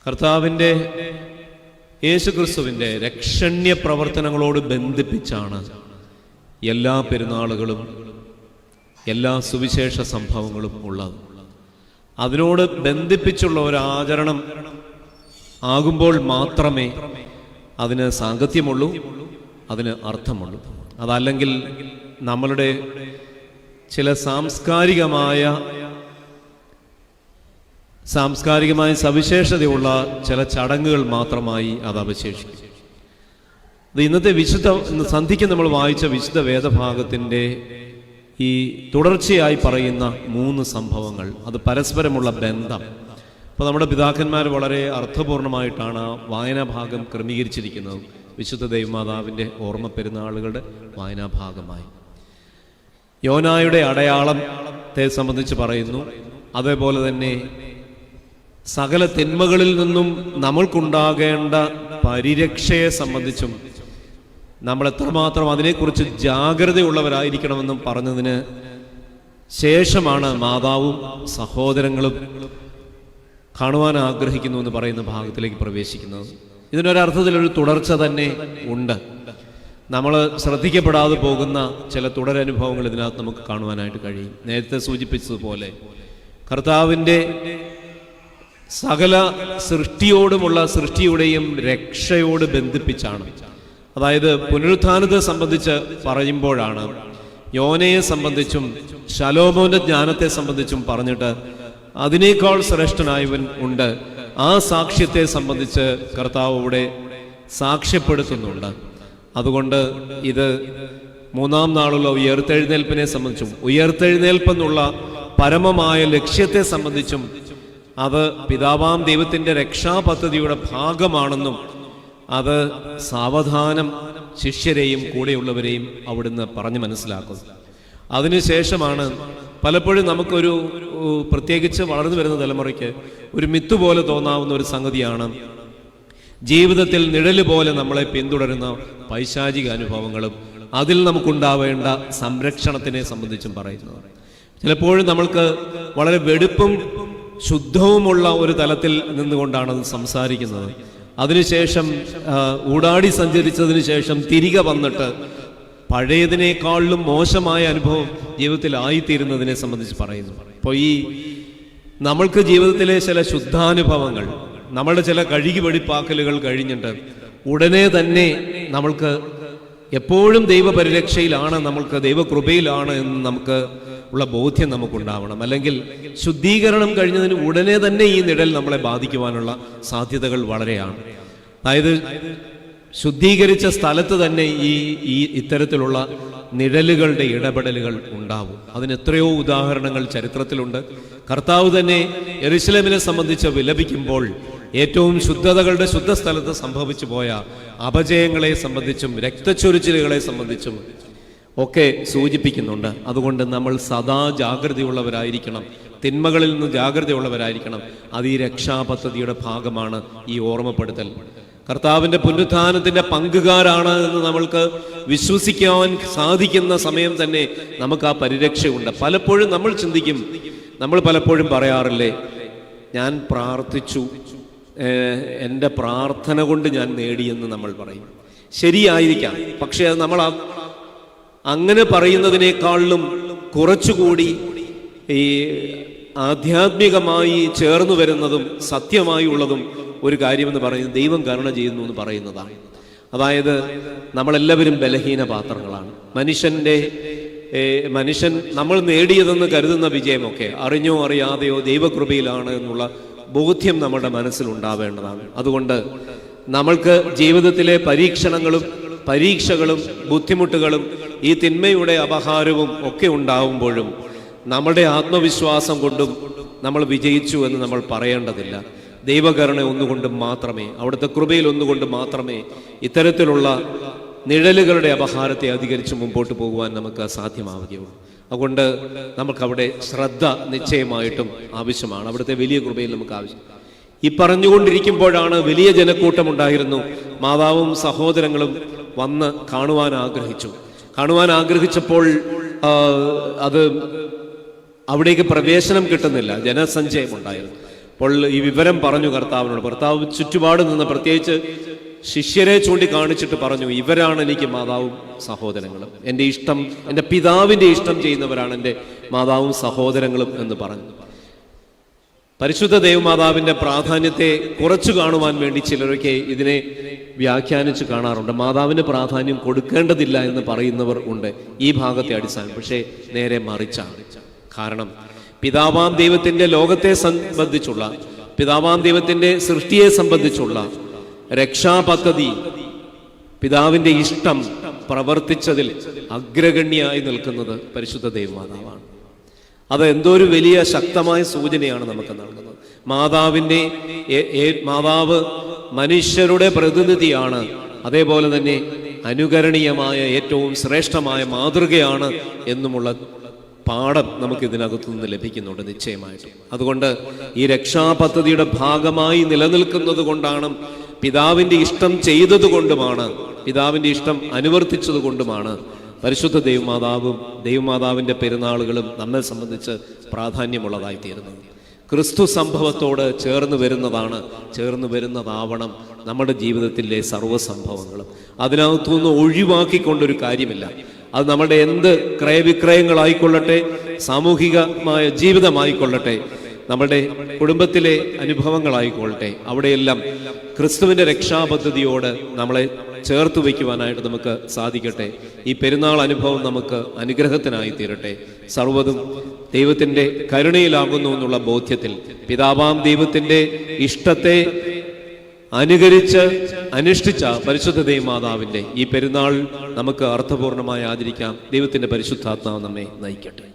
കർത്താവിൻ്റെ യേശുക്രിസ്തുവിൻ്റെ രക്ഷണ്യ പ്രവർത്തനങ്ങളോട് ബന്ധിപ്പിച്ചാണ് എല്ലാ പെരുന്നാളുകളും എല്ലാ സുവിശേഷ സംഭവങ്ങളും ഉള്ളത്. അതിനോട് ബന്ധിപ്പിച്ചുള്ള ഒരു ആചരണം ആകുമ്പോൾ മാത്രമേ അതിന് സാങ്കത്യമുള്ളൂ, അതിന് അർത്ഥമുള്ളൂ. അതല്ലെങ്കിൽ നമ്മളുടെ ചില സാംസ്കാരികമായ സവിശേഷതയുള്ള ചില ചടങ്ങുകൾ മാത്രമായി അത് അവശേഷിക്കും. ഇത് ഇന്നത്തെ സന്ധിക്ക് നമ്മൾ വായിച്ച വിശുദ്ധ വേദഭാഗത്തിൻ്റെ ഈ തുടർച്ചയായി പറയുന്ന 3 സംഭവങ്ങൾ, അത് പരസ്പരമുള്ള ബന്ധം. അപ്പോൾ നമ്മുടെ പിതാക്കന്മാർ വളരെ അർത്ഥപൂർണമായിട്ടാണ് ആ വായനാഭാഗം ക്രമീകരിച്ചിരിക്കുന്നത്. വിശുദ്ധ ദൈവമാതാവിൻ്റെ ഓർമ്മ പെരുന്നാളുകളുടെ വായനാഭാഗമായി യോനായുടെ അടയാളത്തെ സംബന്ധിച്ച് പറയുന്നു. അതേപോലെ തന്നെ സകല തിന്മകളിൽ നിന്നും നമ്മൾക്കുണ്ടാകേണ്ട പരിരക്ഷയെ സംബന്ധിച്ചും നമ്മൾ എത്രമാത്രം അതിനെക്കുറിച്ച് ജാഗ്രതയുള്ളവരായിരിക്കണമെന്നും പറഞ്ഞതിന് ശേഷമാണ് മാതാവും സഹോദരങ്ങളും കാണുവാൻ ആഗ്രഹിക്കുന്നു എന്ന് പറയുന്ന ഭാഗത്തിലേക്ക് പ്രവേശിക്കുന്നത്. ഇതിനൊരർത്ഥത്തിലൊരു തുടർച്ച തന്നെ ഉണ്ട്. നമ്മൾ ശ്രദ്ധിക്കപ്പെടാതെ പോകുന്ന ചില തുടരനുഭവങ്ങൾ ഇതിനകത്ത് നമുക്ക് കാണുവാനായിട്ട് കഴിയും. നേരത്തെ സൂചിപ്പിച്ചതുപോലെ കർത്താവിൻ്റെ സകല സൃഷ്ടിയുടെയും രക്ഷയോട് ബന്ധിപ്പിച്ചാണ്. അതായത് പുനരുത്ഥാനത്തെ സംബന്ധിച്ച് പറയുമ്പോഴാണ് യോനയെ സംബന്ധിച്ചും ശലോമോന്റെ ജ്ഞാനത്തെ സംബന്ധിച്ചും പറഞ്ഞിട്ട് അതിനേക്കാൾ ശ്രേഷ്ഠനായവൻ ഉണ്ട്. ആ സാക്ഷ്യത്തെ സംബന്ധിച്ച് കർത്താവ് ഇവിടെ സാക്ഷ്യപ്പെടുത്തുന്നുണ്ട്. അതുകൊണ്ട് ഇത് 3-ാം നാളുള്ള ഉയർത്തെഴുന്നേൽപ്പിനെ സംബന്ധിച്ചും ഉയർത്തെഴുന്നേൽപ്പെന്നുള്ള പരമമായ ലക്ഷ്യത്തെ സംബന്ധിച്ചും അത് പിതാവാം ദൈവത്തിൻ്റെ രക്ഷാപദ്ധതിയുടെ ഭാഗമാണെന്നും അത് സാവധാനം ശിഷ്യരെയും കൂടെയുള്ളവരെയും അവിടുന്ന് പറഞ്ഞു മനസ്സിലാക്കും. അതിനുശേഷമാണ് പലപ്പോഴും നമുക്കൊരു പ്രത്യേകിച്ച് വളർന്നു വരുന്ന തലമുറയ്ക്ക് ഒരു മിത്ത് പോലെ തോന്നാവുന്ന ഒരു സംഗതിയാണ് ജീവിതത്തിൽ നിഴല് പോലെ നമ്മളെ പിന്തുടരുന്ന പൈശാചിക അനുഭവങ്ങളും അതിൽ നമുക്കുണ്ടാവേണ്ട സംരക്ഷണത്തിനെ സംബന്ധിച്ചും പറയുന്നത്. ചിലപ്പോഴും നമ്മൾക്ക് വളരെ വെടുപ്പും ശുദ്ധവുമുള്ള ഒരു തലത്തിൽ നിന്നുകൊണ്ടാണ് അത് സംസാരിക്കുന്നത്. അതിനുശേഷം ഊടാടി സഞ്ചരിച്ചതിന് ശേഷം തിരികെ വന്നിട്ട് പഴയതിനേക്കാളിലും മോശമായ അനുഭവം ജീവിതത്തിൽ ആയിത്തീരുന്നതിനെ സംബന്ധിച്ച് പറയുന്നു. അപ്പോൾ ഈ നമ്മൾക്ക് ജീവിതത്തിലെ ചില ശുദ്ധാനുഭവങ്ങൾ, നമ്മളുടെ ചില കഴുകി വെടിപ്പാക്കലുകൾ കഴിഞ്ഞിട്ട് ഉടനെ തന്നെ നമ്മൾക്ക് എപ്പോഴും ദൈവപരിരക്ഷയിലാണ്, നമ്മൾക്ക് ദൈവകൃപയിലാണ് എന്ന് നമുക്ക് ഉള്ള ബോധ്യം നമുക്കുണ്ടാവണം. അല്ലെങ്കിൽ ശുദ്ധീകരണം കഴിഞ്ഞതിന് ഉടനെ തന്നെ ഈ നിഴൽ നമ്മളെ ബാധിക്കുവാനുള്ള സാധ്യതകൾ വളരെയാണ്. അതായത് ശുദ്ധീകരിച്ച സ്ഥലത്ത് തന്നെ ഈ ഇത്തരത്തിലുള്ള നിഴലുകളുടെ ഇടപെടലുകൾ ഉണ്ടാവും. അതിന് എത്രയോ ഉദാഹരണങ്ങൾ ചരിത്രത്തിലുണ്ട്. കർത്താവ് തന്നെ യെരുശലേമിനെ സംബന്ധിച്ച് വിലപിക്കുമ്പോൾ ഏറ്റവും ശുദ്ധതകളുടെ ശുദ്ധസ്ഥലത്ത് സംഭവിച്ചു പോയ അപജയങ്ങളെ സംബന്ധിച്ചും രക്തച്ചൊരിച്ചിലുകളെ സംബന്ധിച്ചും ഒക്കെ സൂചിപ്പിക്കുന്നുണ്ട്. അതുകൊണ്ട് നമ്മൾ സദാ ജാഗ്രതയുള്ളവരായിരിക്കണം, തിന്മകളിൽ നിന്ന് ജാഗ്രതയുള്ളവരായിരിക്കണം. അത് ഈ രക്ഷാപദ്ധതിയുടെ ഭാഗമാണ് ഈ ഓർമ്മപ്പെടുത്തൽ. കർത്താവിൻ്റെ പുനരുത്ഥാനത്തിൻ്റെ പങ്കുകാരാണ് എന്ന് നമ്മൾക്ക് വിശ്വസിക്കാൻ സാധിക്കുന്ന സമയം തന്നെ നമുക്ക് ആ പരിരക്ഷയുണ്ട്. പലപ്പോഴും നമ്മൾ ചിന്തിക്കും, നമ്മൾ പലപ്പോഴും പറയാറില്ലേ, ഞാൻ പ്രാർത്ഥിച്ചു, എൻ്റെ പ്രാർത്ഥന കൊണ്ട് ഞാൻ നേടിയെന്ന് നമ്മൾ പറയും. ശരിയായിരിക്കാം, പക്ഷേ അത് നമ്മൾ അങ്ങനെ പറയുന്നതിനേക്കാളിലും കുറച്ചുകൂടി ഈ ആധ്യാത്മികമായി ചേർന്നു വരുന്നതും സത്യമായി ഉള്ളതും ഒരു കാര്യമെന്ന് പറയുന്നത് ദൈവം കരുണ ചെയ്യുന്നു എന്ന് പറയുന്നതാണ്. അതായത് നമ്മളെല്ലാവരും ബലഹീന പാത്രങ്ങളാണ്. മനുഷ്യൻ നമ്മൾ നേടിയതെന്ന് കരുതുന്ന വിജയമൊക്കെ അറിഞ്ഞോ അറിയാതെയോ ദൈവകൃപയിലാണ് എന്നുള്ള ബോധ്യം നമ്മുടെ മനസ്സിലുണ്ടാവേണ്ടതാണ്. അതുകൊണ്ട് നമ്മൾക്ക് ജീവിതത്തിലെ പരീക്ഷകളും ബുദ്ധിമുട്ടുകളും ഈ തിന്മയുടെ അപഹാരവും ഒക്കെ ഉണ്ടാവുമ്പോഴും നമ്മുടെ ആത്മവിശ്വാസം കൊണ്ടും നമ്മൾ വിജയിച്ചു എന്ന് നമ്മൾ പറയേണ്ടതില്ല. ദൈവകരുണ ഒന്നുകൊണ്ട് മാത്രമേ, അവിടുത്തെ കൃപയിൽ ഒന്നുകൊണ്ട് മാത്രമേ ഇത്തരത്തിലുള്ള നിഴലുകളുടെ അപഹാരത്തെ അധികരിച്ച് മുമ്പോട്ട് പോകുവാൻ നമുക്ക് സാധ്യമാവുകയുള്ളൂ. അതുകൊണ്ട് നമുക്കവിടെ ശ്രദ്ധ നിശ്ചയമായിട്ടും ആവശ്യമാണ്. അവിടുത്തെ വലിയ കൃപയിൽ നമുക്ക് ആവശ്യം. ഈ പറഞ്ഞുകൊണ്ടിരിക്കുമ്പോഴാണ് വലിയ ജനക്കൂട്ടമുണ്ടായിരുന്നു. മാതാവും സഹോദരങ്ങളും വന്ന് കാണുവാൻ ആഗ്രഹിച്ചപ്പോൾ അത് അവിടേക്ക് പ്രവേശനം കിട്ടുന്നില്ല, ജനസഞ്ചയമുണ്ടായിരുന്നു. അപ്പോൾ ഈ വിവരം പറഞ്ഞു കർത്താവിനോട്. കർത്താവ് ചുറ്റുപാട് നിന്ന് പ്രത്യേകിച്ച് ശിഷ്യരെ ചൂണ്ടിക്കാണിച്ചിട്ട് പറഞ്ഞു, ഇവരാണ് എനിക്ക് മാതാവും സഹോദരങ്ങളും, എൻ്റെ ഇഷ്ടം, എൻ്റെ പിതാവിൻ്റെ ഇഷ്ടം ചെയ്യുന്നവരാണ് എൻ്റെ മാതാവും സഹോദരങ്ങളും എന്ന് പറഞ്ഞു. പരിശുദ്ധ ദേവമാതാവിൻ്റെ പ്രാധാന്യത്തെ കുറച്ചു കാണുവാൻ വേണ്ടി ചിലരൊക്കെ ഇതിനെ വ്യാഖ്യാനിച്ച് കാണാറുണ്ട്. മാതാവിന് പ്രാധാന്യം കൊടുക്കേണ്ടതില്ല എന്ന് പറയുന്നവർ ഉണ്ട് ഈ ഭാഗത്തെ അടിസ്ഥാനം. പക്ഷേ നേരെ മറിച്ചാണ്. കാരണം പിതാവാം ദൈവത്തിൻ്റെ ലോകത്തെ സംബന്ധിച്ചുള്ള, പിതാവാം ദൈവത്തിൻ്റെ സൃഷ്ടിയെ സംബന്ധിച്ചുള്ള രക്ഷാപദ്ധതി, പിതാവിൻ്റെ ഇഷ്ടം പ്രവർത്തിച്ചതിൽ അഗ്രഗണ്യായി നിൽക്കുന്നത് പരിശുദ്ധ ദേവമാതാവാണ്. അത് എന്തോ ഒരു വലിയ ശക്തമായ സൂചനയാണ് നമുക്ക് നൽകുന്നത്. മാതാവ് മനുഷ്യരുടെ പ്രതിനിധിയാണ്, അതേപോലെ തന്നെ അനുകരണീയമായ ഏറ്റവും ശ്രേഷ്ഠമായ മാതൃകയാണ് എന്നുമുള്ള പാഠം നമുക്ക് ഇതിനകത്തു നിന്ന് ലഭിക്കുന്നുണ്ട് നിശ്ചയമായിട്ടും. അതുകൊണ്ട് ഈ രക്ഷാപദ്ധതിയുടെ ഭാഗമായി നിലനിൽക്കുന്നത് കൊണ്ടാണ്, പിതാവിൻ്റെ ഇഷ്ടം ചെയ്തതുകൊണ്ടുമാണ്, പിതാവിൻ്റെ ഇഷ്ടം അനുവർത്തിച്ചത് കൊണ്ടുമാണ് പരിശുദ്ധ ദൈവമാതാവിൻ്റെ പെരുന്നാളുകളും നമ്മെ സംബന്ധിച്ച് പ്രാധാന്യമുള്ളതായി തീരുന്നത്. ക്രിസ്തു സംഭവത്തോട് ചേർന്ന് വരുന്നതാവണം നമ്മുടെ ജീവിതത്തിലെ സർവ്വസംഭവങ്ങളും. അതിനകത്തുനിന്ന് ഒഴിവാക്കിക്കൊണ്ടൊരു കാര്യമില്ല. അത് നമ്മുടെ എന്ത് ക്രയവിക്രയങ്ങളായിക്കൊള്ളട്ടെ, സാമൂഹികമായ ജീവിതമായിക്കൊള്ളട്ടെ, നമ്മുടെ കുടുംബത്തിലെ അനുഭവങ്ങളായിക്കൊള്ളട്ടെ, അവിടെയെല്ലാം ക്രിസ്തുവിൻ്റെ രക്ഷാപദ്ധതിയോട് നമ്മളെ ചേർത്ത് വയ്ക്കുവാനായിട്ട് നമുക്ക് സാധിക്കട്ടെ. ഈ പെരുന്നാൾ അനുഭവം നമുക്ക് അനുഗ്രഹത്തിനായി തീരട്ടെ. സർവ്വതും ദൈവത്തിൻ്റെ കരുണയിലാകുന്നു എന്നുള്ള ബോധ്യത്തിൽ പിതാവാം ദൈവത്തിൻ്റെ ഇഷ്ടത്തെ അനുകരിച്ച് അനുഷ്ഠിച്ച പരിശുദ്ധ ദേവമാതാവിൻ്റെ ഈ പെരുന്നാൾ നമുക്ക് അർത്ഥപൂർണമായി ആചരിക്കാം. ദൈവത്തിൻ്റെ പരിശുദ്ധാത്മാവ് നമ്മെ നയിക്കട്ടെ.